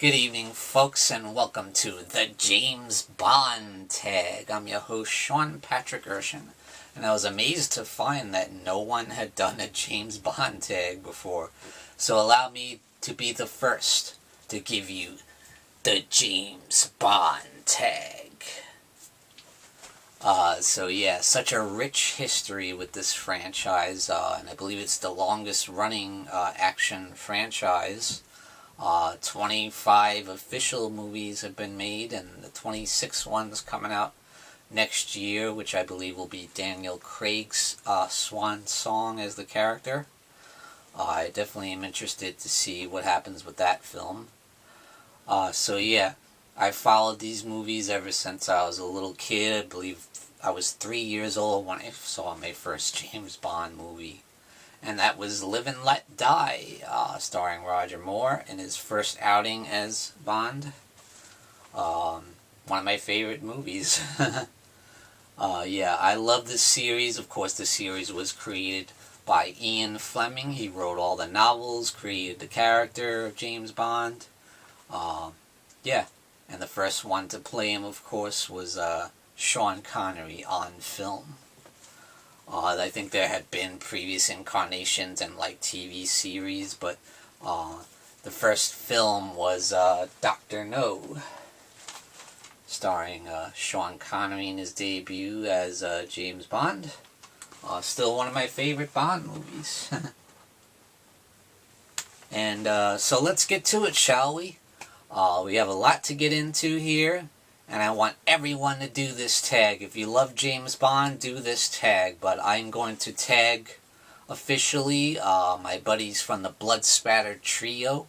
Good evening, folks, and welcome to the James Bond Tag. I'm your host, Sean Patrick Erschen, and I was amazed to find that no one had done a James Bond tag before. So allow me to be the first to give you the James Bond Tag. Such a rich history with this franchise, and I believe it's the longest running action franchise. 25 official movies have been made, and the 26th one's coming out next year, which I believe will be Daniel Craig's swan song as the character. I definitely am interested to see what happens with that film. I followed these movies ever since I was a little kid. I believe I was 3 years old when I saw my first James Bond movie. And that was Live and Let Die, starring Roger Moore in his first outing as Bond. One of my favorite movies. I love this series. Of course, the series was created by Ian Fleming. He wrote all the novels, created the character of James Bond. And the first one to play him, of course, was Sean Connery on film. I think there had been previous incarnations and TV series, but the first film was Dr. No, starring Sean Connery in his debut as James Bond. Still one of my favorite Bond movies. And so let's get to it, shall we? We have a lot to get into here. And I want everyone to do this tag. If you love James Bond, do this tag. But I'm going to tag officially my buddies from the Blood Spatter Trio,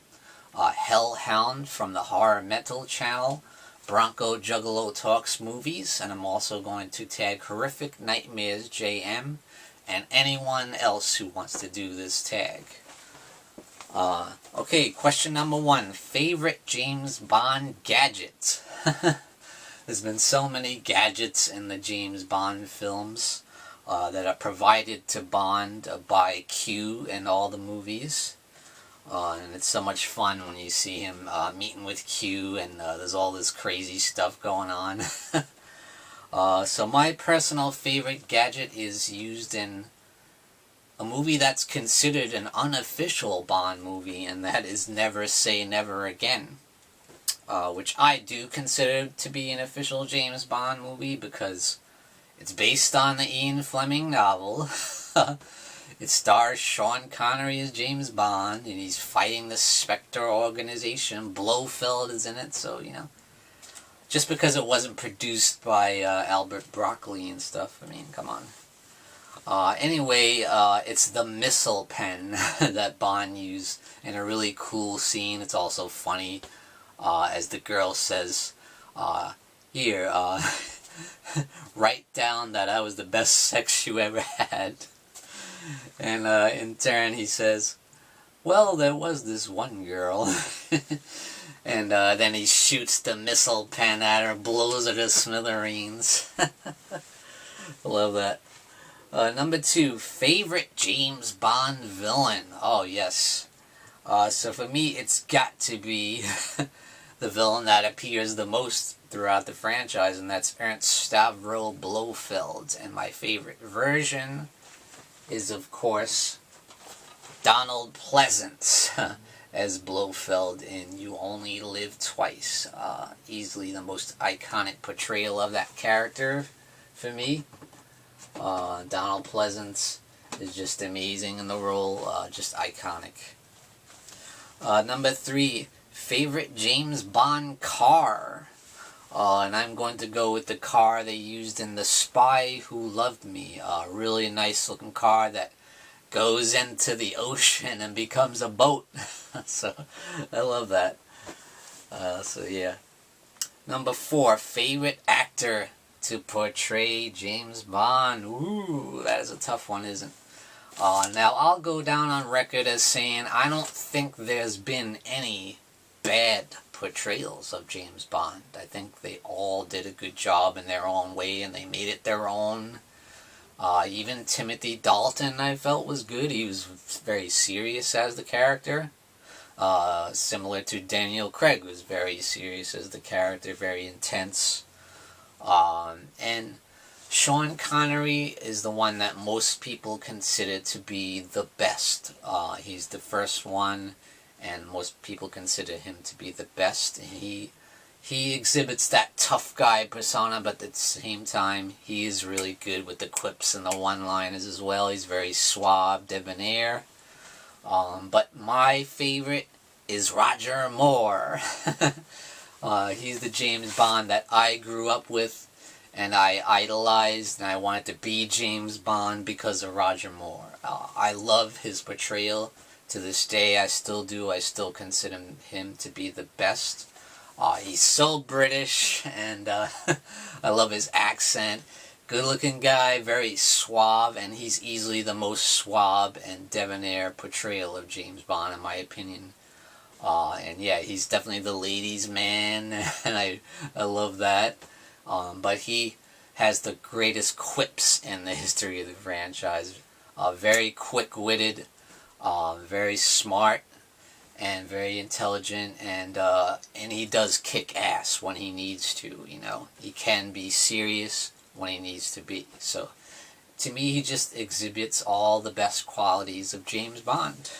Hellhound from the Horror Metal channel, Bronco Juggalo Talks Movies, and I'm also going to tag Horrific Nightmares JM, and anyone else who wants to do this tag. Okay, question number 1. Favorite James Bond gadget? There's been so many gadgets in the James Bond films that are provided to Bond by Q in all the movies. And it's so much fun when you see him meeting with Q and there's all this crazy stuff going on. So my personal favorite gadget is used in a movie that's considered an unofficial Bond movie, and that is Never Say Never Again. Which I do consider to be an official James Bond movie because it's based on the Ian Fleming novel. It stars Sean Connery as James Bond, and he's fighting the Spectre organization. Blofeld is in it, so, just because it wasn't produced by Albert Broccoli and stuff, I mean, come on. It's the missile pen that Bond used in a really cool scene. It's also funny. As the girl says, write down that I was the best sex you ever had. And in turn he says, well, there was this one girl. And then he shoots the missile pen at her, blows her to smithereens. I love that. Number 2, favorite James Bond villain. Oh, yes. So for me, it's got to be the villain that appears the most throughout the franchise, and that's Ernst Stavro Blofeld. And my favorite version is, of course, Donald Pleasance as Blofeld in You Only Live Twice. Easily the most iconic portrayal of that character for me. Donald Pleasance is just amazing in the role, just iconic. Number 3, favorite James Bond car. And I'm going to go with the car they used in The Spy Who Loved Me. A really nice looking car that goes into the ocean and becomes a boat. So, I love that. Number 4, favorite actor to portray James Bond. Ooh, that is a tough one, isn't it? Now, I'll go down on record as saying I don't think there's been any bad portrayals of James Bond. I think they all did a good job in their own way, and they made it their own. Even Timothy Dalton, I felt, was good. He was very serious as the character. Similar to Daniel Craig, who's very serious as the character, very intense. And Sean Connery is the one that most people consider to be the best. He's the first one, and most people consider him to be the best. He exhibits that tough guy persona, but at the same time, he is really good with the quips and the one-liners as well. He's very suave, debonair. But my favorite is Roger Moore. He's the James Bond that I grew up with, and I idolized, and I wanted to be James Bond because of Roger Moore. I love his portrayal. To this day, I still do. I still consider him to be the best. He's so British, and I love his accent. Good-looking guy, very suave, and he's easily the most suave and debonair portrayal of James Bond, in my opinion. And yeah, he's definitely the ladies' man, and I love that. But he has the greatest quips in the history of the franchise. Very quick-witted, very smart, and very intelligent, and he does kick ass when he needs to. You know, he can be serious when he needs to be. So, to me, he just exhibits all the best qualities of James Bond.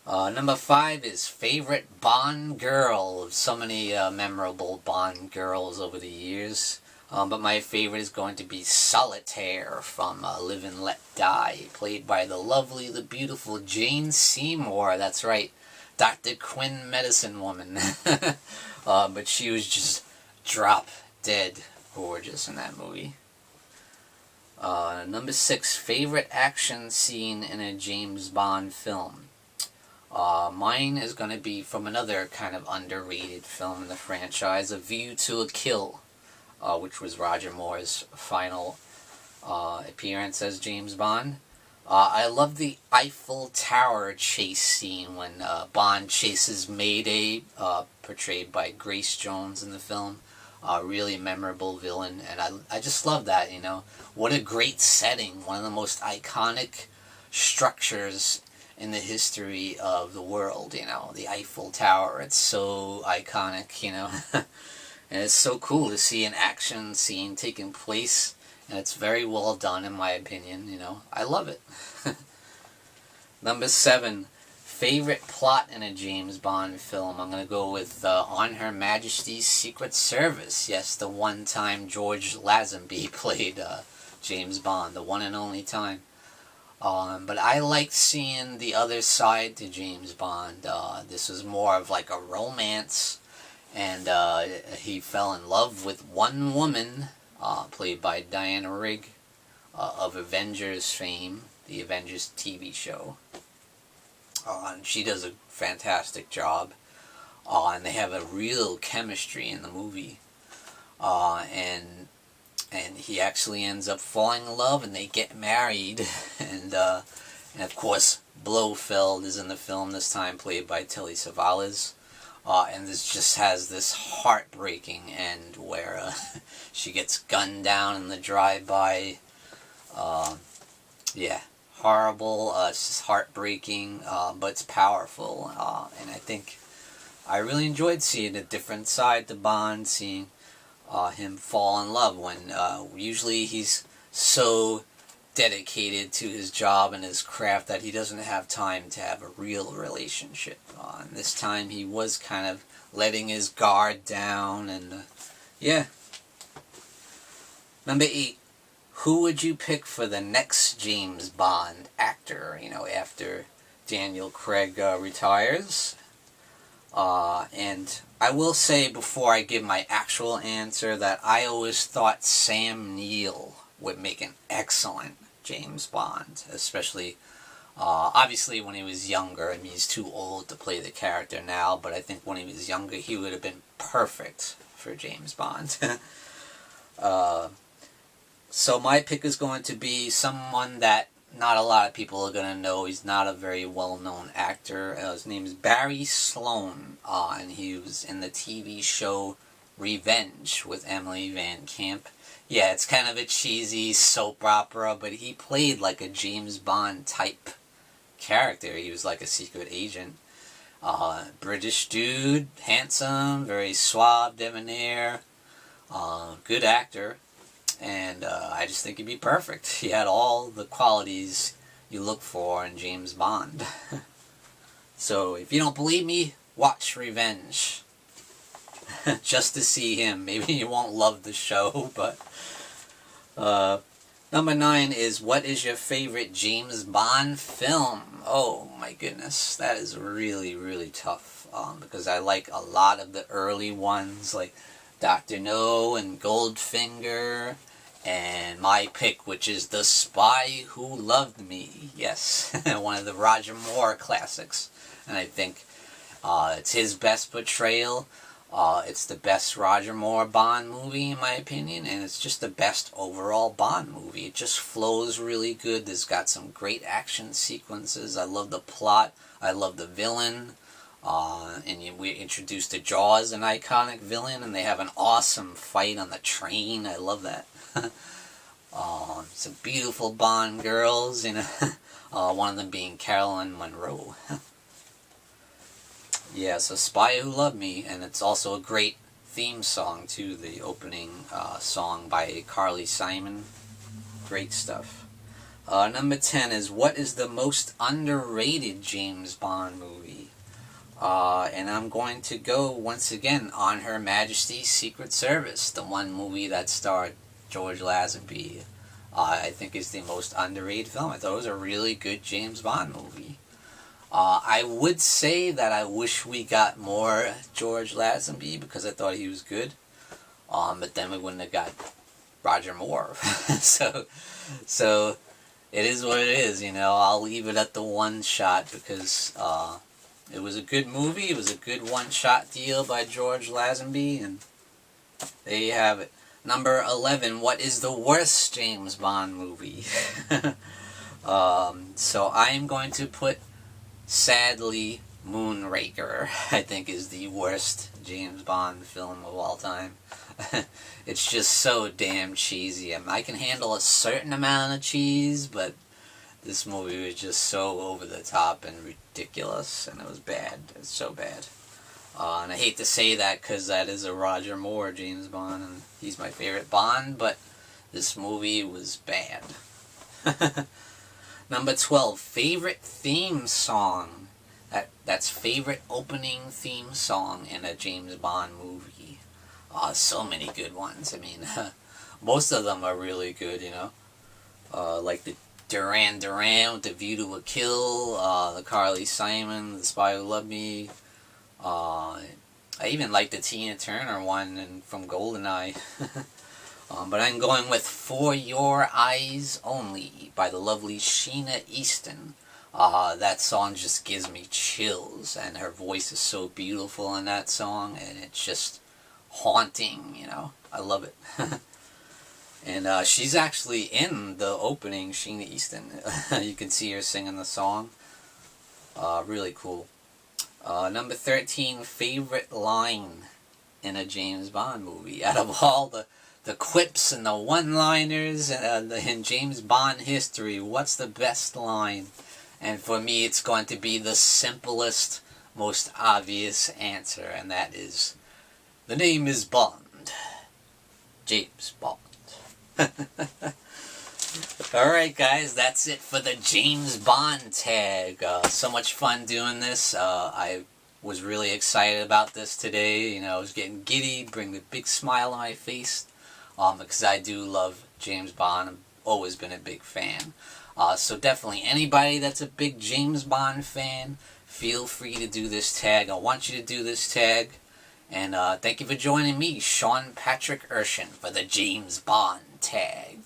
Number 5 is favorite Bond girl. So many memorable Bond girls over the years. But my favorite is going to be Solitaire from Live and Let Die, played by the lovely, the beautiful Jane Seymour. That's right, Dr. Quinn Medicine Woman. But she was just drop dead gorgeous in that movie. Number 6, favorite action scene in a James Bond film. Mine is going to be from another kind of underrated film in the franchise, A View to a Kill, which was Roger Moore's final appearance as James Bond. I love the Eiffel Tower chase scene when Bond chases Mayday, portrayed by Grace Jones in the film. Really memorable villain, and I just love that, you know. What a great setting, one of the most iconic structures in the history of the world, you know, the Eiffel Tower. It's so iconic, you know. And it's so cool to see an action scene taking place, and it's very well done in my opinion, you know. I love it. Number 7, favorite plot in a James Bond film. I'm going to go with On Her Majesty's Secret Service. Yes, the one time George Lazenby played James Bond, the one and only time. But I liked seeing the other side to James Bond. This was more of like a romance, and he fell in love with one woman, played by Diana Rigg, of Avengers fame, the Avengers TV show. And she does a fantastic job, and they have a real chemistry in the movie. And he actually ends up falling in love, and they get married. And of course, Blofeld is in the film this time, played by Telly Savalas. And this just has this heartbreaking end where she gets gunned down in the drive-by. Yeah, horrible. It's just heartbreaking, but it's powerful. And I think I really enjoyed seeing a different side to Bond, seeing him fall in love when usually he's so dedicated to his job and his craft that he doesn't have time to have a real relationship. And this time he was kind of letting his guard down, and yeah. Number 8, who would you pick for the next James Bond actor, you know, after Daniel Craig retires? And I will say before I give my actual answer that I always thought Sam Neill would make an excellent James Bond, especially obviously when he was younger. I mean, he's too old to play the character now, but I think when he was younger he would have been perfect for James Bond. So my pick is going to be someone that not a lot of people are going to know. He's not a very well-known actor. His name is Barry Sloane, and he was in the TV show Revenge with Emily Van Camp. Yeah, it's kind of a cheesy soap opera, but he played like a James Bond type character. He was like a secret agent. British dude, handsome, very suave, debonair, good actor, and I just think he'd be perfect. He had all the qualities you look for in James Bond. So if you don't believe me, watch Revenge. Just to see him. Maybe you won't love the show, but... Number 9 is, what is your favorite James Bond film? Oh my goodness, that is really, really tough. Because I like a lot of the early ones, like Dr. No and Goldfinger, and my pick, which is The Spy Who Loved Me. Yes, one of the Roger Moore classics. And I think it's his best portrayal. It's the best Roger Moore Bond movie, in my opinion, and it's just the best overall Bond movie. It just flows really good. There's got some great action sequences. I love the plot. I love the villain. We introduced the Jaws, an iconic villain, and they have an awesome fight on the train. I love that. Some beautiful Bond girls, you know, one of them being Caroline Munro. Yeah, so Spy Who Loved Me, and it's also a great theme song too, the opening song by Carly Simon. Great stuff. Number 10 is, what is the most underrated James Bond movie? And I'm going to go once again on Her Majesty's Secret Service, the one movie that starred George Lazenby. I think is the most underrated film. I thought it was a really good James Bond movie. I would say that I wish we got more George Lazenby because I thought he was good. But then we wouldn't have got Roger Moore. so it is what it is, you know. I'll leave it at the one shot because it was a good movie. It was a good one-shot deal by George Lazenby, and there you have it. Number 11, what is the worst James Bond movie? So I am going to put, sadly, Moonraker, I think, is the worst James Bond film of all time. It's just so damn cheesy. I mean, I can handle a certain amount of cheese, but this movie was just so over the top and ridiculous, and it was bad. It's so bad. And I hate to say that because that is a Roger Moore James Bond, and he's my favorite Bond, but this movie was bad. Number 12, favorite theme song. That's favorite opening theme song in a James Bond movie. So many good ones. I mean, most of them are really good, you know. Like the Duran Duran with The View to a Kill, the Carly Simon, The Spy Who Loved Me. I even like the Tina Turner one from GoldenEye. But I'm going with For Your Eyes Only by the lovely Sheena Easton. That song just gives me chills, and her voice is so beautiful in that song, and it's just haunting, you know. I love it. And she's actually in the opening, Sheena Easton. You can see her singing the song. Really cool. Number 13, favorite line in a James Bond movie. Out of all the quips and the one-liners in James Bond history, what's the best line? And for me, it's going to be the simplest, most obvious answer, and that is, the name is Bond. James Bond. Alright guys, that's it for the James Bond tag. So much fun doing this. I was really excited about this today. You know, I was getting giddy, bring a big smile on my face. Because I do love James Bond. I've always been a big fan. So definitely anybody that's a big James Bond fan, feel free to do this tag. I want you to do this tag. And thank you for joining me, Sean Patrick Erschen, for the James Bond tag.